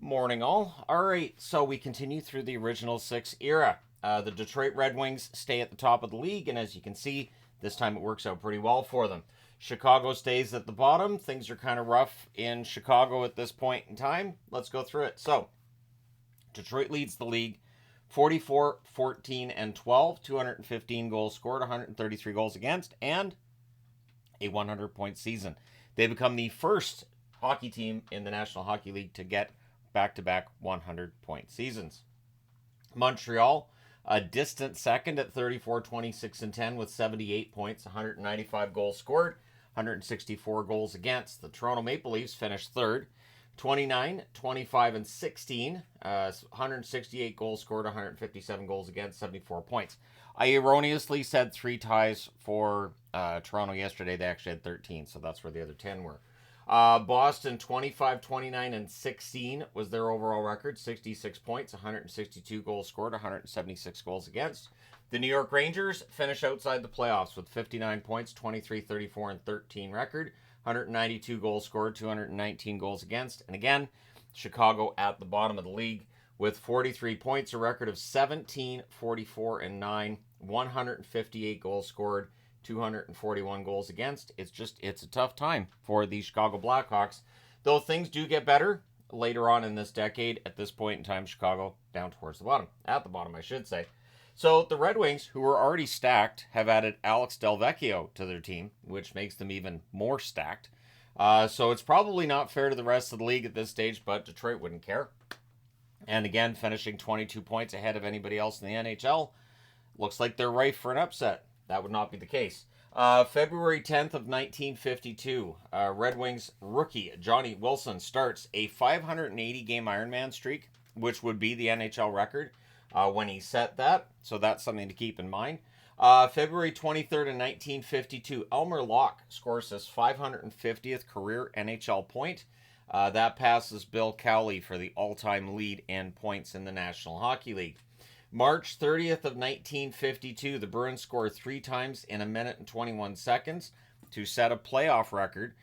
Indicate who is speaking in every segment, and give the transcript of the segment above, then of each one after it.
Speaker 1: Morning, all. All right, so we continue through the original six era. The Detroit Red Wings stay at the top of the league, and as you can see, this time it works out pretty well for them. Chicago stays at the bottom. Things are kind of rough in Chicago at this point in time. Let's go through it. So, Detroit leads the league 44, 14, and 12, 215 goals scored, 133 goals against, and a 100-point season. They become the first hockey team in the National Hockey League to get back-to-back 100-point seasons. Montreal, a distant second at 34, 26, and 10 with 78 points, 195 goals scored, 164 goals against. The Toronto Maple Leafs finished third, 29, 25, and 16, 168 goals scored, 157 goals against, 74 points. I erroneously said 3 ties for Toronto yesterday. They actually had 13, so that's where the other 10 were. Boston, 25, 29, and 16 was their overall record. 66 points, 162 goals scored, 176 goals against. The New York Rangers finish outside the playoffs with 59 points, 23, 34, and 13 record. 192 goals scored, 219 goals against. And again, Chicago at the bottom of the league with 43 points, a record of 17, 44, and 9. 158 goals scored, 241 goals against. It's a tough time for the Chicago Blackhawks. Though things do get better later on in this decade, at this point in time, Chicago down towards the bottom. At the bottom, I should say. So the Red Wings, who were already stacked, have added Alex Delvecchio to their team, which makes them even more stacked. So it's probably not fair to the rest of the league at this stage, but Detroit wouldn't care. And again, finishing 22 points ahead of anybody else in the NHL. Looks like they're ripe for an upset. That would not be the case. February 10th of 1952, Red Wings rookie Johnny Wilson starts a 580-game Ironman streak, which would be the NHL record when he set that. So that's something to keep in mind. February 23rd of 1952, Elmer Locke scores his 550th career NHL point. That passes Bill Cowley for the all-time lead in points in the National Hockey League. March 30th of 1952, the Bruins score 3 times in a minute and 21 seconds to set a playoff record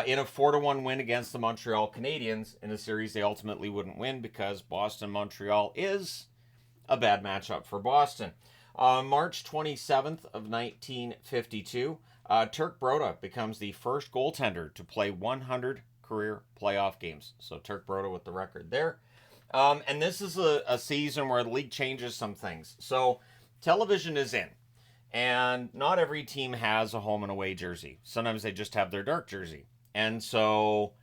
Speaker 1: in a 4-1 win against the Montreal Canadiens in a series they ultimately wouldn't win because Boston-Montreal is a bad matchup for Boston. March 27th of 1952, Turk Broda becomes the first goaltender to play 100 career playoff games. So Turk Broda with the record there. And this is a season where the league changes some things. So television is in. And not every team has a home and away jersey. Sometimes they just have their dark jersey. And so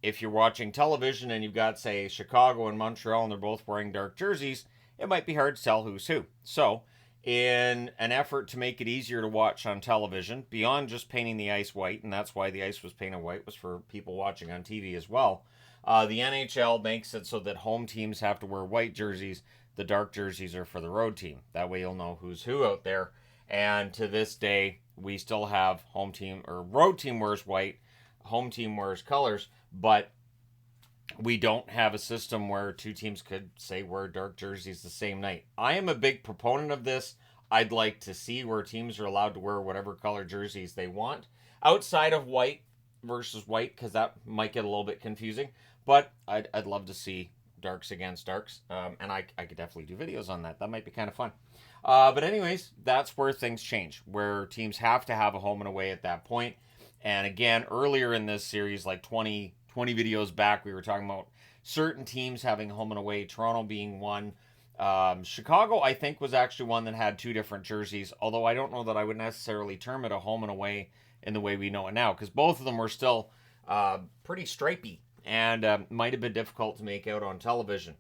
Speaker 1: if you're watching television and you've got, say, Chicago and Montreal and they're both wearing dark jerseys, it might be hard to tell who's who. So in an effort to make it easier to watch on television, beyond just painting the ice white, and that's why the ice was painted white, was for people watching on TV as well, the NHL makes it so that home teams have to wear white jerseys. The dark jerseys are for the road team. That way you'll know who's who out there. And to this day, we still have home team, or road team wears white, home team wears colors, but we don't have a system where 2 teams could, say, wear dark jerseys the same night. I am a big proponent of this. I'd like to see where teams are allowed to wear whatever color jerseys they want, outside of white versus white, because that might get a little bit confusing. But I'd love to see darks against darks, and I could definitely do videos on that. That might be kind of fun. But anyways, that's where things change, where teams have to have a home and away at that point. And again, earlier in this series, like 20 videos back, we were talking about certain teams having home and away, Toronto being one. Chicago, I think, was actually one that had 2 different jerseys, although I don't know that I would necessarily term it a home and away in the way we know it now, because both of them were still pretty stripy and might have been difficult to make out on television.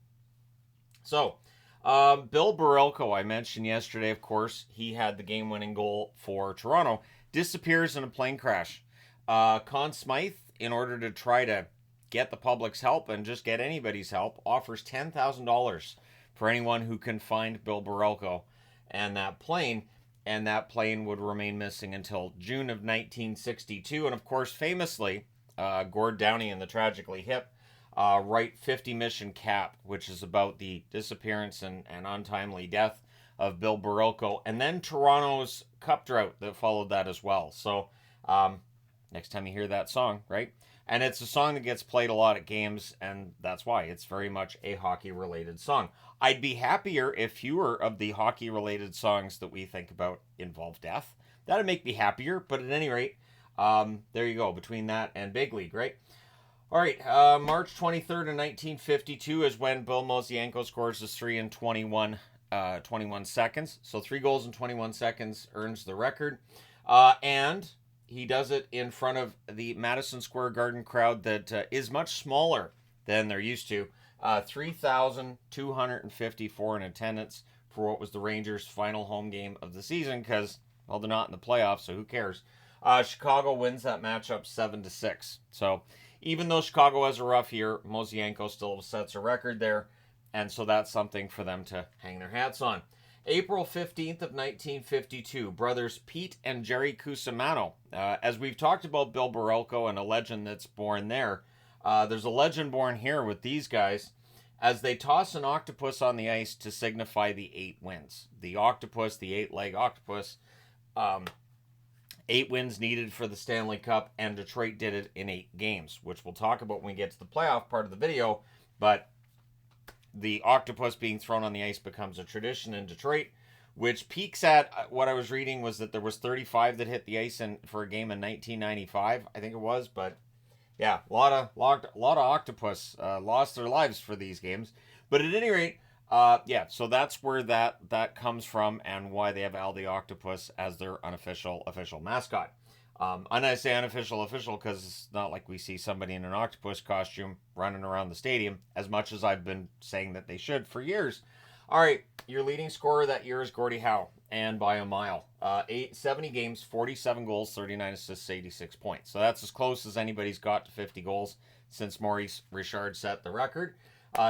Speaker 1: So, Bill Barilko, I mentioned yesterday, of course, he had the game-winning goal for Toronto, disappears in a plane crash. Conn Smythe, in order to try to get the public's help and just get anybody's help, offers $10,000 for anyone who can find Bill Barilko and that plane would remain missing until June of 1962. And of course, famously, Gord Downie and the Tragically Hip write 50 Mission Cap, which is about the disappearance and untimely death of Bill Barilko, and then Toronto's cup drought that followed that as well. So next time you hear that song, right? And it's a song that gets played a lot at games, and that's why it's very much a hockey-related song. I'd be happier if fewer of the hockey-related songs that we think about involve death. That'd make me happier, but at any rate, there you go, between that and Big League, right? All right, March 23rd of 1952 is when Bill Mosienko scores his 3 in 21 seconds. So 3 goals in 21 seconds earns the record. And he does it in front of the Madison Square Garden crowd that is much smaller than they're used to. 3,254 in attendance for what was the Rangers' final home game of the season because, well, they're not in the playoffs, so who cares? Chicago wins that matchup 7-6. So even though Chicago has a rough year, Mosienko still sets a record there, and so that's something for them to hang their hats on. April 15th of 1952, brothers Pete and Jerry Cusimano. As we've talked about Bill Barelko and a legend that's born there, there's a legend born here with these guys as they toss an octopus on the ice to signify the 8 wins. The octopus, the 8-leg octopus, 8 wins needed for the Stanley Cup, and Detroit did it in 8 games, which we'll talk about when we get to the playoff part of the video, but the octopus being thrown on the ice becomes a tradition in Detroit, which peaks at, what I was reading was that there was 35 that hit the ice for a game in 1995, I think it was, but yeah, a lot of octopus lost their lives for these games. But at any rate, yeah, so that's where that comes from and why they have Al the Octopus as their official mascot. And I say unofficial because it's not like we see somebody in an octopus costume running around the stadium, as much as I've been saying that they should for years. All right, your leading scorer that year is Gordie Howe, and by a mile. 70 games, 47 goals, 39 assists, 86 points. So that's as close as anybody's got to 50 goals since Maurice Richard set the record.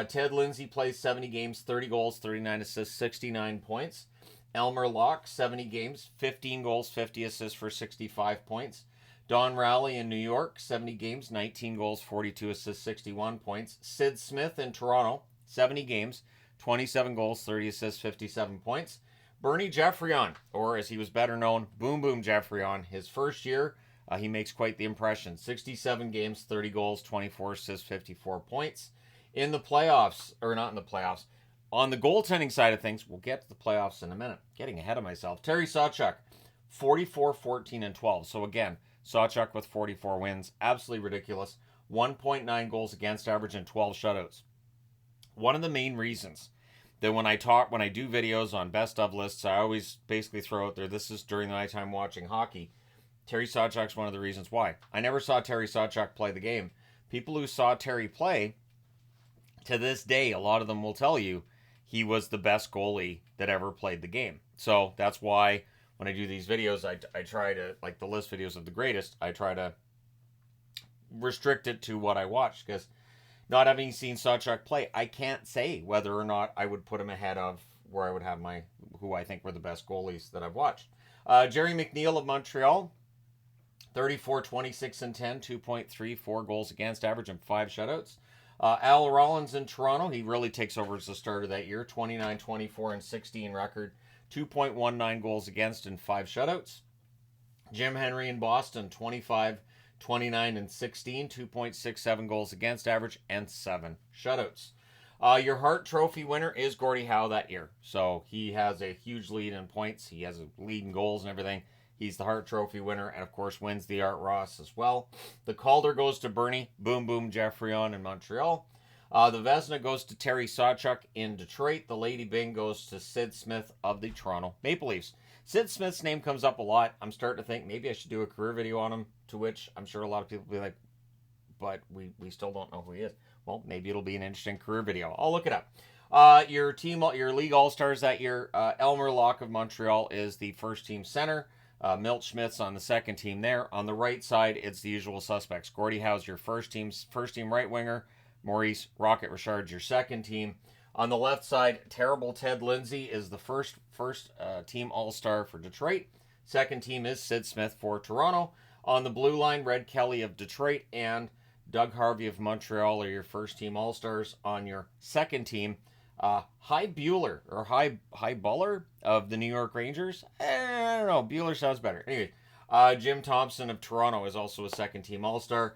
Speaker 1: Ted Lindsay plays 70 games, 30 goals, 39 assists, 69 points. Elmer Locke, 70 games, 15 goals, 50 assists for 65 points. Don Rowley in New York, 70 games, 19 goals, 42 assists, 61 points. Sid Smith in Toronto, 70 games, 27 goals, 30 assists, 57 points. Bernie Geoffrion, or as he was better known, Boom Boom Geoffrion, his first year, he makes quite the impression. 67 games, 30 goals, 24 assists, 54 points. In the playoffs, or not in the playoffs, on the goaltending side of things, we'll get to the playoffs in a minute. Getting ahead of myself. Terry Sawchuk, 44, 14, and 12. So again, Sawchuk with 44 wins. Absolutely ridiculous. 1.9 goals against average and 12 shutouts. One of the main reasons that when I do videos on best of lists, I always basically throw out there, this is during my time watching hockey. Terry Sawchuk's one of the reasons why. I never saw Terry Sawchuk play the game. People who saw Terry play, to this day, a lot of them will tell you he was the best goalie that ever played the game. So that's why when I do these videos, I try to, like the list videos of the greatest, I try to restrict it to what I watched, because not having seen Sawchuk play, I can't say whether or not I would put him ahead of where I would have who I think were the best goalies that I've watched. Jerry McNeil of Montreal, 34, 26, and 10, 2.34 goals against average and 5 shutouts. Al Rollins in Toronto, he really takes over as the starter that year. 29, 24, and 16 record. 2.19 goals against and 5 shutouts. Jim Henry in Boston, 25, 29, and 16. 2.67 goals against average and 7 shutouts. Your Hart Trophy winner is Gordie Howe that year. So he has a huge lead in points. He has a lead in goals and everything. He's the Hart Trophy winner and, of course, wins the Art Ross as well. The Calder goes to Bernie Boom Boom Geoffrion in Montreal. The Vezina goes to Terry Sawchuk in Detroit. The Lady Byng goes to Sid Smith of the Toronto Maple Leafs. Sid Smith's name comes up a lot. I'm starting to think maybe I should do a career video on him, to which I'm sure a lot of people will be like, but we still don't know who he is. Well, maybe it'll be an interesting career video. I'll look it up. Your league all-stars that year, Elmer Locke of Montreal is the first-team center. Milt Schmidt's on the second team there. On the right side, it's the usual suspects. Gordie Howe's your first team right winger. Maurice Rocket Richard's your second team. On the left side, terrible Ted Lindsay is the first team all-star for Detroit. Second team is Sid Smith for Toronto. On the blue line, Red Kelly of Detroit and Doug Harvey of Montreal are your first team all-stars. On your second team, Hy Bueller or Hy Buller of the New York Rangers. I don't know. Bueller sounds better. Anyway, Jim Thompson of Toronto is also a second team all-star.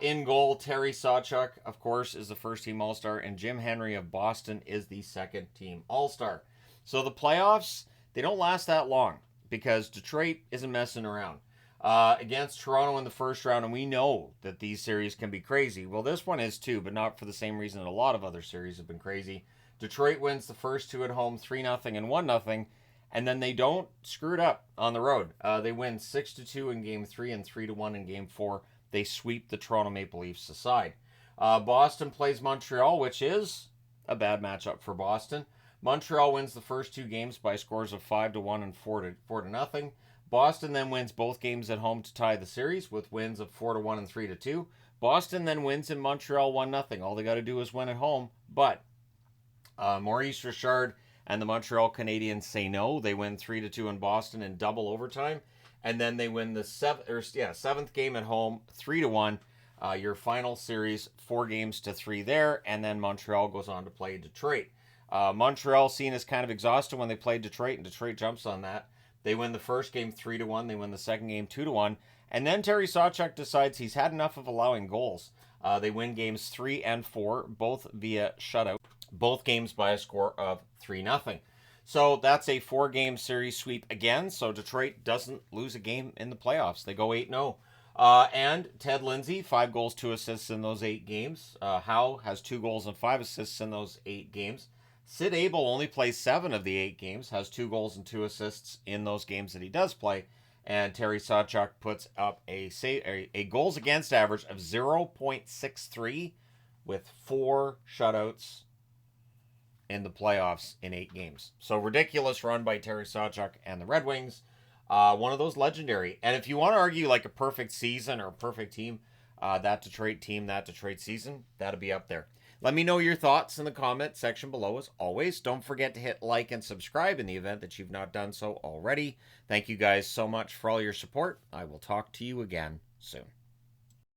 Speaker 1: In goal, Terry Sawchuk, of course, is the first team All-Star, and Jim Henry of Boston is the second team All-Star. So the playoffs, they don't last that long because Detroit isn't messing around. Against Toronto in the first round, and we know that these series can be crazy. Well, this one is too, but not for the same reason that a lot of other series have been crazy. Detroit wins the first two at home, 3-0 and 1-0, and then they don't screw it up on the road. They win 6-2 in Game 3 and 3-1 in Game 4. They sweep the Toronto Maple Leafs aside. Boston plays Montreal, which is a bad matchup for Boston. Montreal wins the first two games by scores of 5-1 and 4-0. Boston then wins both games at home to tie the series with wins of 4-1 and 3-2. Boston then wins in Montreal 1-0. All they got to do is win at home. But Maurice Richard and the Montreal Canadiens say no. They win 3-2 in Boston in double overtime. And then they win the seventh game at home, 3-1. Your final series, 4-3 there. And then Montreal goes on to play Detroit. Montreal seen as kind of exhausted when they played Detroit, and Detroit jumps on that. They win the first game 3-1. They win the second game 2-1. And then Terry Sawchuk decides he's had enough of allowing goals. They win games 3 and 4, both via shutout. Both games by a score of 3-0. So that's a 4-game series sweep again. So Detroit doesn't lose a game in the playoffs. They go 8-0. And Ted Lindsay, 5 goals, 2 assists in those 8 games. Howe has 2 goals and 5 assists in those 8 games. Sid Abel only plays 7 of the 8 games, has 2 goals and 2 assists in those games that he does play. And Terry Sawchuk puts up a goals against average of 0.63 with 4 shutouts in the playoffs in 8 games. So ridiculous run by Terry Sawchuk and the Red Wings. One of those legendary. And if you want to argue like a perfect season or a perfect team, that Detroit team, that Detroit season, that'll be up there. Let me know your thoughts in the comment section below. As always, don't forget to hit like and subscribe in the event that you've not done so already. Thank you guys so much for all your support. I will talk to you again soon.